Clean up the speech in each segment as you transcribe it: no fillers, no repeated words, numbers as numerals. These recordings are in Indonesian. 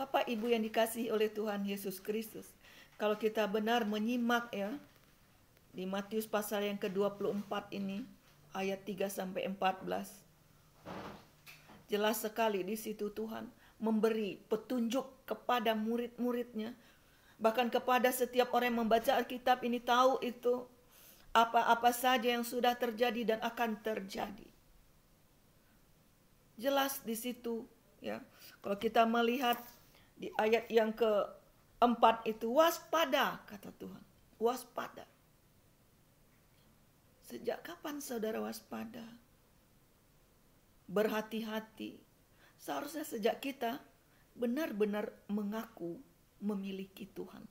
Bapak Ibu yang dikasihi oleh Tuhan Yesus Kristus, kalau kita benar menyimak ya, di Matius pasal yang ke-24 ini, ayat 3-14, jelas sekali di situ Tuhan memberi petunjuk kepada murid-muridnya, bahkan kepada setiap orang yang membaca Alkitab ini tahu itu apa-apa saja yang sudah terjadi dan akan terjadi. Jelas di situ ya. Kalau kita melihat di ayat yang keempat itu, waspada, kata Tuhan. Waspada. Sejak kapan saudara waspada? Berhati-hati. Seharusnya sejak kita benar-benar mengaku memiliki Tuhan.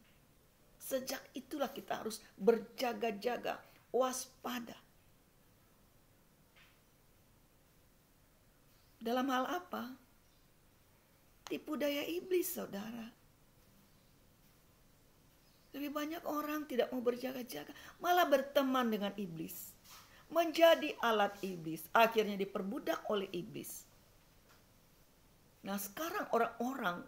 Sejak itulah kita harus berjaga-jaga, waspada. Dalam hal apa? Tipu daya iblis, saudara. Lebih banyak orang tidak mau berjaga-jaga, malah berteman dengan iblis. Menjadi alat iblis, akhirnya diperbudak oleh iblis. Nah, sekarang orang-orang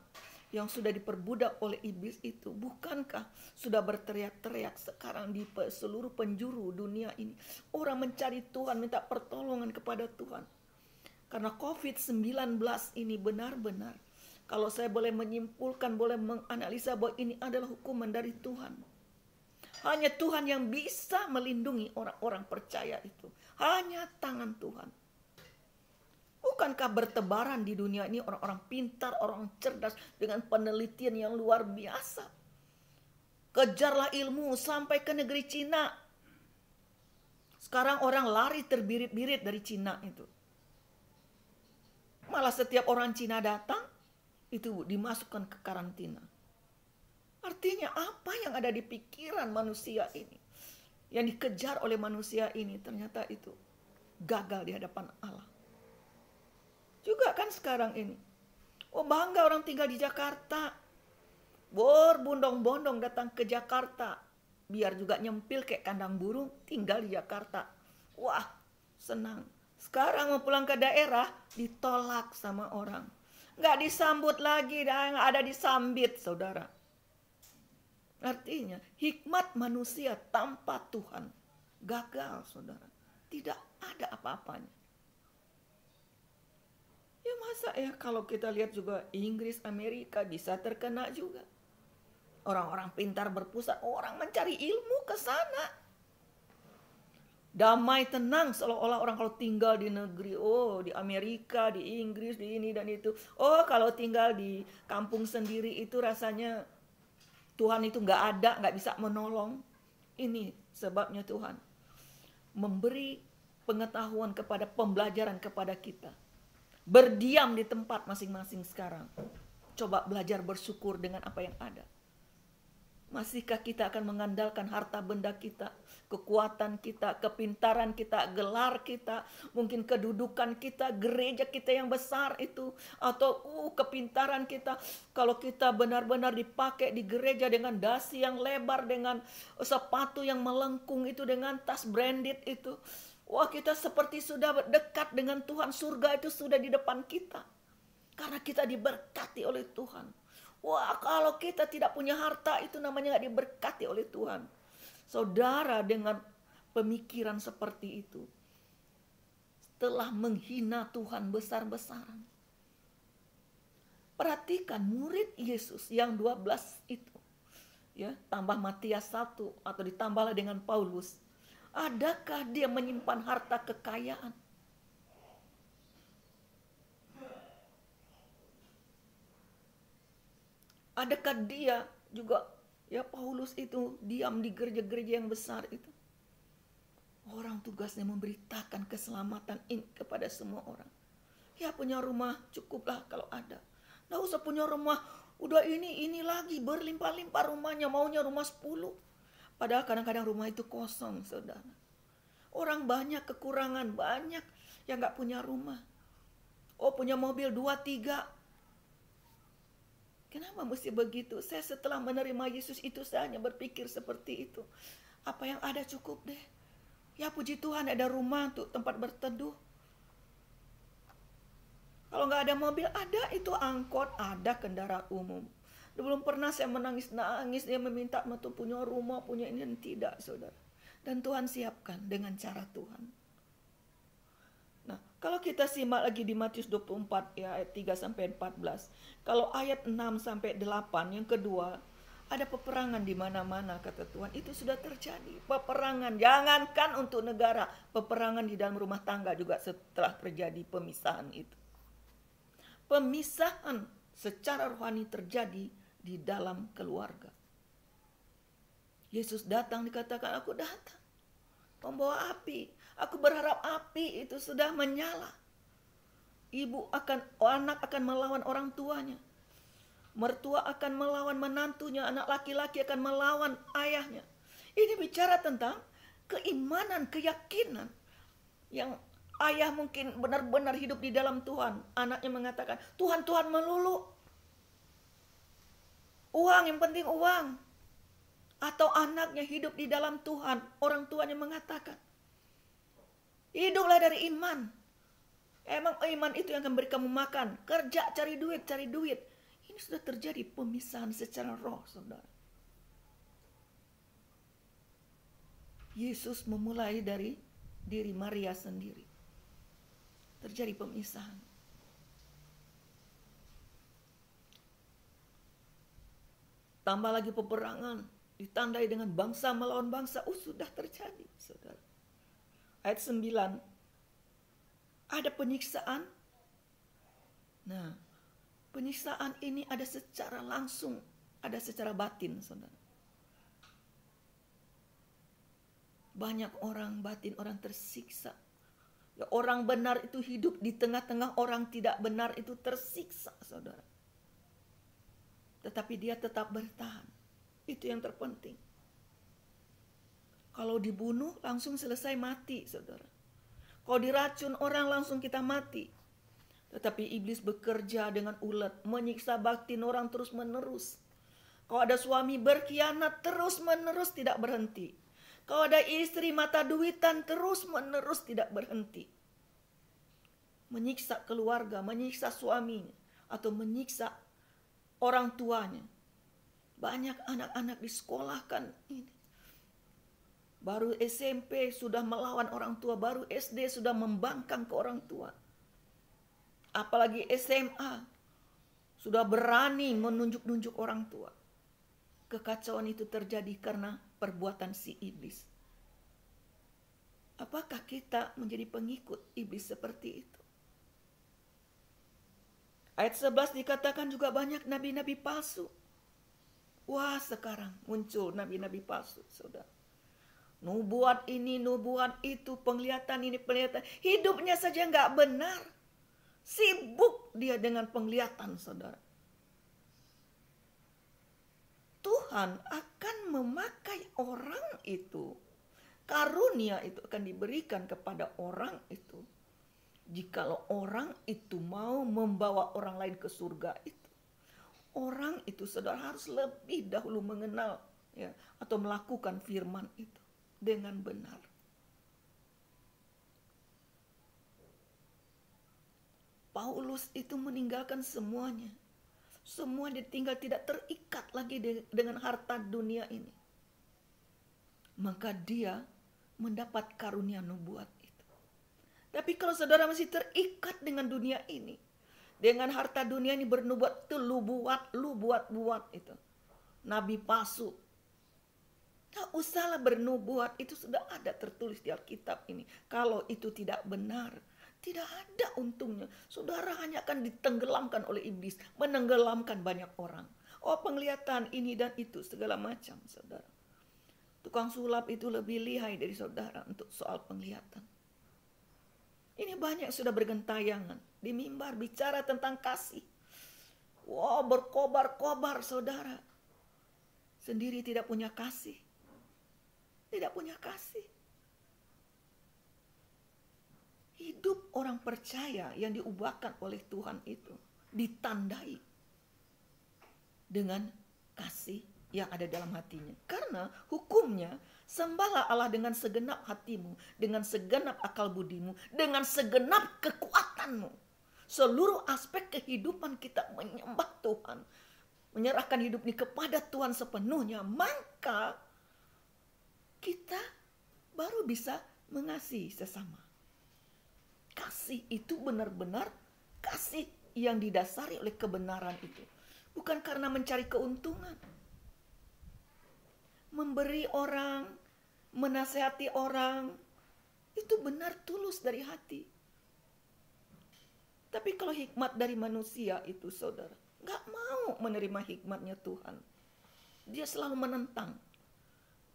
yang sudah diperbudak oleh iblis itu, bukankah sudah berteriak-teriak sekarang di seluruh penjuru dunia ini? Orang mencari Tuhan, minta pertolongan kepada Tuhan. Karena COVID-19 ini benar-benar, kalau saya boleh menyimpulkan, boleh menganalisa bahwa ini adalah hukuman dari Tuhan. Hanya Tuhan yang bisa melindungi orang-orang percaya itu. Hanya tangan Tuhan. Bukankah bertebaran di dunia ini orang-orang pintar, orang cerdas dengan penelitian yang luar biasa. Kejarlah ilmu sampai ke negeri Cina. Sekarang orang lari terbirit-birit dari Cina itu. Malah setiap orang Cina datang, itu dimasukkan ke karantina. Artinya apa yang ada di pikiran manusia ini, yang dikejar oleh manusia ini, ternyata itu gagal di hadapan Allah. Juga kan sekarang ini, oh bangga orang tinggal di Jakarta, berbondong-bondong datang ke Jakarta, biar juga nyempil kayak kandang burung, tinggal di Jakarta. Wah, senang. Sekarang mau pulang ke daerah, ditolak sama orang. Nggak disambut lagi, nggak ada disambit, saudara. Artinya, hikmat manusia tanpa Tuhan gagal, saudara. Tidak ada apa-apanya. Ya masa ya kalau kita lihat juga Inggris, Amerika bisa terkena juga. Orang-orang pintar berpusat, orang mencari ilmu ke sana. Damai, tenang, seolah-olah orang kalau tinggal di negeri, oh di Amerika, di Inggris, di ini dan itu. Oh kalau tinggal di kampung sendiri itu rasanya Tuhan itu nggak ada, nggak bisa menolong. Ini sebabnya Tuhan memberi pengetahuan kepada pembelajaran kepada kita. Berdiam di tempat masing-masing sekarang. Coba belajar bersyukur dengan apa yang ada. Masihkah kita akan mengandalkan harta benda kita, kekuatan kita, kepintaran kita, gelar kita, mungkin kedudukan kita, gereja kita yang besar itu, atau kepintaran kita. Kalau kita benar-benar dipakai di gereja dengan dasi yang lebar, dengan sepatu yang melengkung itu, dengan tas branded itu, wah kita seperti sudah dekat dengan Tuhan. Surga itu sudah di depan kita. Karena kita diberkati oleh Tuhan. Wah kalau kita tidak punya harta itu namanya gak diberkati oleh Tuhan. Saudara dengan pemikiran seperti itu telah menghina Tuhan besar-besaran. Perhatikan murid Yesus yang 12 itu. Ya, tambah Matias 1 atau ditambahlah dengan Paulus. Adakah dia menyimpan harta kekayaan? Adakah dia juga, ya Paulus itu diam di gereja-gereja yang besar itu? Orang tugasnya memberitakan keselamatan ini kepada semua orang. Ya punya rumah cukuplah kalau ada. Nggak usah punya rumah, udah ini lagi berlimpah-limpah rumahnya, maunya rumah 10. Padahal kadang-kadang rumah itu kosong, saudara. Orang banyak kekurangan, banyak yang gak punya rumah. Oh punya mobil 2-3. Kenapa mesti begitu? Saya setelah menerima Yesus itu saya hanya berpikir seperti itu. Apa yang ada cukup deh. Ya puji Tuhan ada rumah untuk tempat berteduh. Kalau gak Nggak ada mobil, ada itu angkot, ada kendaraan umum. Belum pernah saya menangis-nangis dia meminta untuk punya rumah, punya ini, dan tidak, saudara. Dan Tuhan siapkan dengan cara Tuhan. Nah, kalau kita simak lagi di Matius 24 ya ayat 3 sampai 14. Kalau ayat 6 sampai 8 yang kedua, ada peperangan di mana-mana kata Tuhan. Itu sudah terjadi. Peperangan, jangankan untuk negara, peperangan di dalam rumah tangga juga setelah terjadi pemisahan itu. Pemisahan secara rohani terjadi di dalam keluarga. Yesus datang, dikatakan aku datang membawa api. Aku berharap api itu sudah menyala. Anak akan melawan orang tuanya. Mertua akan melawan menantunya, anak laki-laki akan melawan ayahnya. Ini bicara tentang keimanan, keyakinan. Yang ayah mungkin benar-benar hidup di dalam Tuhan. Anaknya mengatakan, Tuhan, Tuhan melulu. Uang, yang penting uang. Atau anaknya hidup di dalam Tuhan. Orang tuanya mengatakan, hiduplah dari iman. Emang iman itu yang akan beri kamu makan. Kerja, cari duit, cari duit. Ini sudah terjadi pemisahan secara roh, saudara. Yesus memulai dari diri Maria sendiri. Terjadi pemisahan. Tambah lagi peperangan. Ditandai dengan bangsa melawan bangsa. Sudah terjadi, saudara. Ayat 9. Ada penyiksaan. Nah, penyiksaan ini ada secara langsung, ada secara batin, saudara. Banyak orang batin, orang tersiksa. Ya, orang benar itu hidup di tengah-tengah orang tidak benar itu tersiksa, saudara. Tetapi dia tetap bertahan. Itu yang terpenting. Kalau dibunuh langsung selesai mati, saudara. Kalau diracun orang langsung kita mati. Tetapi iblis bekerja dengan ulet, menyiksa batin orang terus menerus. Kalau ada suami berkhianat terus menerus tidak berhenti. Kalau ada istri mata duitan terus menerus tidak berhenti. Menyiksa keluarga, menyiksa suaminya, atau menyiksa orang tuanya. Banyak anak-anak disekolahkan ini. Baru SMP sudah melawan orang tua, baru SD sudah membangkang ke orang tua. Apalagi SMA sudah berani menunjuk-nunjuk orang tua. Kekacauan itu terjadi karena perbuatan si iblis. Apakah kita menjadi pengikut iblis seperti itu? Ayat 11 dikatakan juga banyak nabi-nabi palsu. Wah, sekarang muncul nabi-nabi palsu, saudara. Nubuat ini, nubuat itu, penglihatan ini, penglihatan. Hidupnya saja nggak benar. Sibuk dia dengan penglihatan, saudara. Tuhan akan memakai orang itu. Karunia itu akan diberikan kepada orang itu. Jikalau orang itu mau membawa orang lain ke surga itu. Orang itu, saudara, harus lebih dahulu mengenal ya, atau melakukan firman itu dengan benar. Paulus itu meninggalkan semuanya. Semua ditinggal, tidak terikat lagi dengan harta dunia ini. Maka dia mendapat karunia nubuat itu. Tapi kalau saudara masih terikat dengan dunia ini, dengan harta dunia ini bernubuat, itu lu buat itu. Nabi palsu. Tak usahlah bernubuat, itu sudah ada tertulis di Alkitab ini. Kalau itu tidak benar, tidak ada untungnya. Saudara hanya akan ditenggelamkan oleh iblis. Menenggelamkan banyak orang. Oh, penglihatan ini dan itu segala macam, saudara. Tukang sulap itu lebih lihai dari saudara untuk soal penglihatan. Ini banyak sudah bergentayangan. Di mimbar bicara tentang kasih. Wow, berkobar-kobar saudara. Sendiri tidak punya kasih. Tidak punya kasih. Hidup orang percaya yang diubahkan oleh Tuhan itu ditandai dengan kasih yang ada dalam hatinya. Karena hukumnya, sembahlah Allah dengan segenap hatimu, dengan segenap akal budimu, dengan segenap kekuatanmu. seluruh aspek kehidupan kita menyembah Tuhan, menyerahkan hidup ini kepada Tuhan sepenuhnya, maka kita baru bisa mengasihi sesama. Kasih itu benar-benar kasih yang didasari oleh kebenaran itu. Bukan karena mencari keuntungan. Memberi orang, menasehati orang, itu benar tulus dari hati. Tapi kalau hikmat dari manusia itu, saudara, gak mau menerima hikmatnya Tuhan. Dia selalu menentang.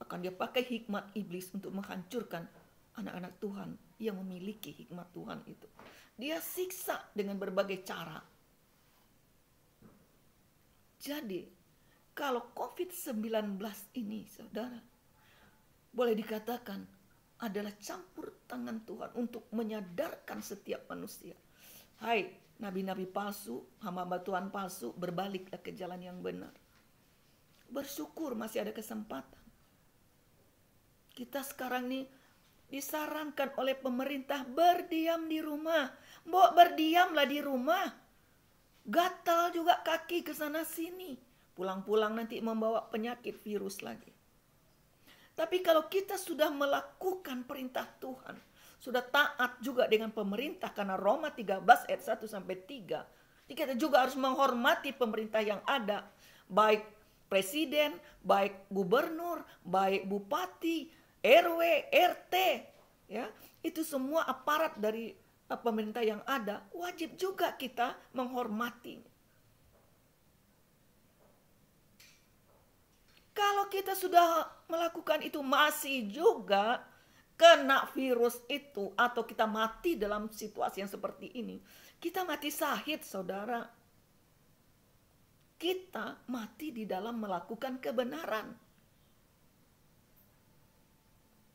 Bahkan dia pakai hikmat iblis untuk menghancurkan anak-anak Tuhan yang memiliki hikmat Tuhan itu. Dia siksa dengan berbagai cara. Jadi, kalau COVID-19 ini, saudara, boleh dikatakan adalah campur tangan Tuhan untuk menyadarkan setiap manusia. Hai, nabi-nabi palsu, hamba Tuhan palsu, berbaliklah ke jalan yang benar. Bersyukur masih ada kesempatan. Kita sekarang nih disarankan oleh pemerintah berdiam di rumah. Mbok, berdiamlah di rumah. Gatal juga kaki ke sana sini. Pulang-pulang nanti membawa penyakit virus lagi. Tapi kalau kita sudah melakukan perintah Tuhan, sudah taat juga dengan pemerintah, karena Roma 13 ayat 1 sampai 3, kita juga harus menghormati pemerintah yang ada, baik presiden, baik gubernur, baik bupati, RW, RT, ya, itu semua aparat dari pemerintah yang ada, wajib juga kita menghormati. Kalau kita sudah melakukan itu masih juga kena virus itu, atau kita mati dalam situasi yang seperti ini, kita mati syahid, saudara. Kita mati di dalam melakukan kebenaran.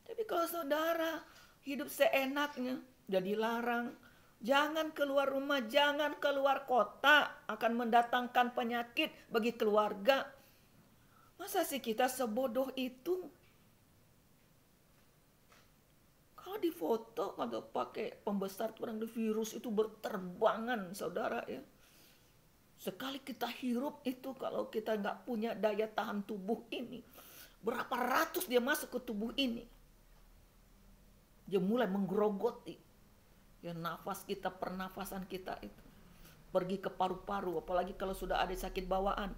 Tapi kalau saudara hidup seenaknya, jadi larang, jangan keluar rumah, jangan keluar kota, akan mendatangkan penyakit bagi keluarga. Masa sih kita sebodoh itu? Kalau di foto, kalau pakai pembesar barang virus itu berterbangan, saudara, ya. Sekali kita hirup itu, kalau kita nggak punya daya tahan tubuh ini, berapa ratus dia masuk ke tubuh ini. Dia mulai menggerogoti ya nafas kita, pernafasan kita itu. Pergi ke paru-paru, apalagi kalau sudah ada sakit bawaan.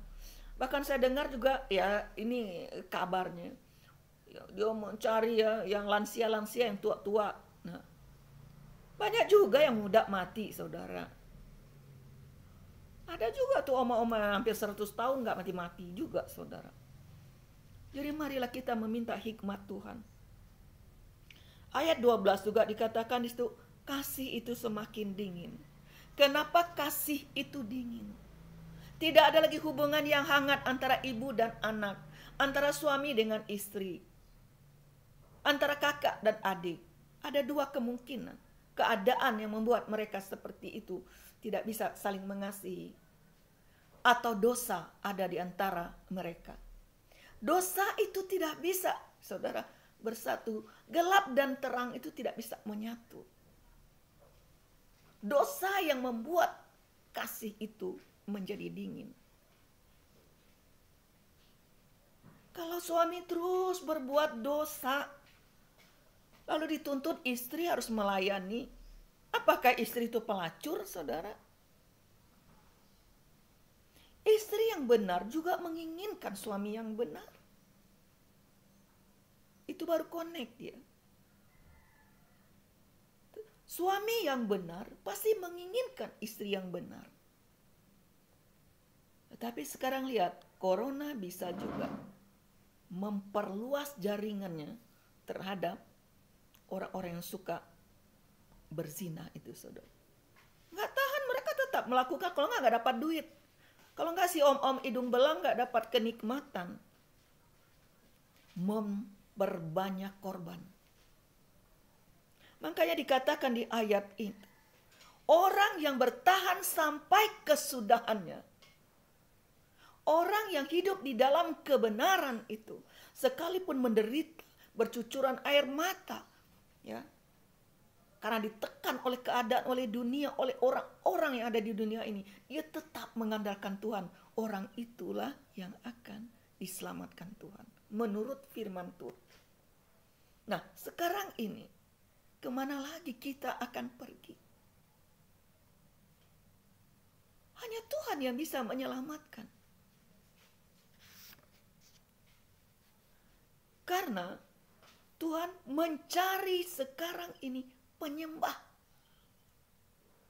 Bahkan saya dengar juga, ya ini kabarnya, ya, dia mencari ya yang lansia-lansia, yang tua-tua. Nah, banyak juga yang muda mati, saudara. Ada juga tuh oma-oma hampir 100 tahun gak mati-mati juga, saudara. Jadi marilah kita meminta hikmat Tuhan. Ayat 12 juga dikatakan di situ, kasih itu semakin dingin. Kenapa kasih itu dingin? Tidak ada lagi hubungan yang hangat antara ibu dan anak, antara suami dengan istri, antara kakak dan adik. Ada dua kemungkinan keadaan yang membuat mereka seperti itu, tidak bisa saling mengasihi, atau dosa ada di antara mereka. Dosa itu tidak bisa, saudara, bersatu. Gelap dan terang itu tidak bisa menyatu. Dosa yang membuat kasih itu menjadi dingin. Kalau suami terus berbuat dosa, lalu dituntut istri harus melayani, apakah istri itu pelacur, saudara? Istri yang benar juga menginginkan suami yang benar. Itu baru connect dia. Suami yang benar pasti menginginkan istri yang benar. Tetapi sekarang lihat, corona bisa juga memperluas jaringannya terhadap orang-orang yang suka berzina itu, saudara. Nggak tahan, mereka tetap melakukan, kalau nggak dapat duit. Kalau nggak si om-om hidung belang nggak dapat kenikmatan. Memperbanyak korban. Makanya dikatakan di ayat ini, orang yang bertahan sampai kesudahannya, orang yang hidup di dalam kebenaran itu, sekalipun menderita, bercucuran air mata, ya, karena ditekan oleh keadaan, oleh dunia, oleh orang-orang yang ada di dunia ini, dia tetap mengandalkan Tuhan. Orang itulah yang akan diselamatkan Tuhan menurut firman Tuhan. Nah, sekarang ini kemana lagi kita akan pergi? Hanya Tuhan yang bisa menyelamatkan. Karena Tuhan mencari sekarang ini penyembah.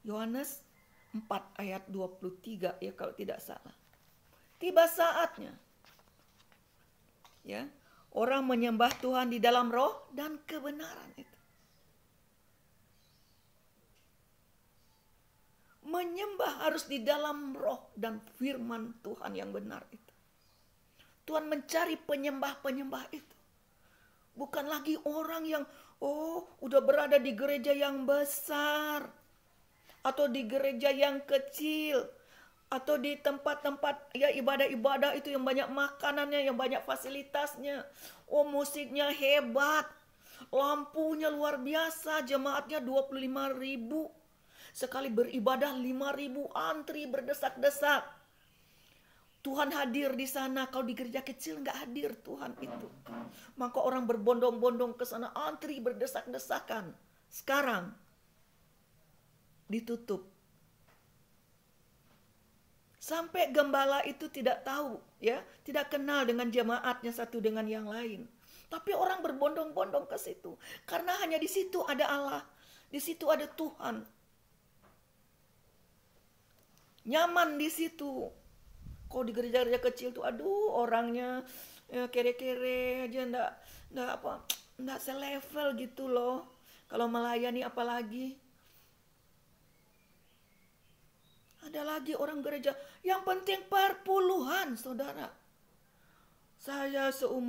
Yohanes 4 ayat 23 ya kalau tidak salah. Tiba saatnya ya, orang menyembah Tuhan di dalam roh dan kebenaran itu. Menyembah harus di dalam roh dan firman Tuhan yang benar itu. Tuhan mencari penyembah-penyembah itu. Bukan lagi orang yang udah berada di gereja yang besar, atau di gereja yang kecil, atau di tempat-tempat ya ibadah-ibadah itu yang banyak makanannya, yang banyak fasilitasnya. Musiknya hebat, lampunya luar biasa, jemaatnya 25.000. Sekali beribadah 5.000 antri berdesak-desak. Tuhan hadir di sana. Kalau di gereja kecil nggak hadir Tuhan itu. Maka orang berbondong-bondong ke sana, antri berdesak-desakan. Sekarang ditutup. Sampai gembala itu tidak tahu, ya, tidak kenal dengan jemaatnya satu dengan yang lain. Tapi orang berbondong-bondong ke situ karena hanya di situ ada Allah, di situ ada Tuhan. Nyaman di situ. Kalau di gereja-gereja kecil tuh, aduh orangnya ya, kere-kere aja, ndak selevel gitu loh. Kalau melayani apalagi. Ada lagi orang gereja yang penting perpuluhan, saudara. Saya seumur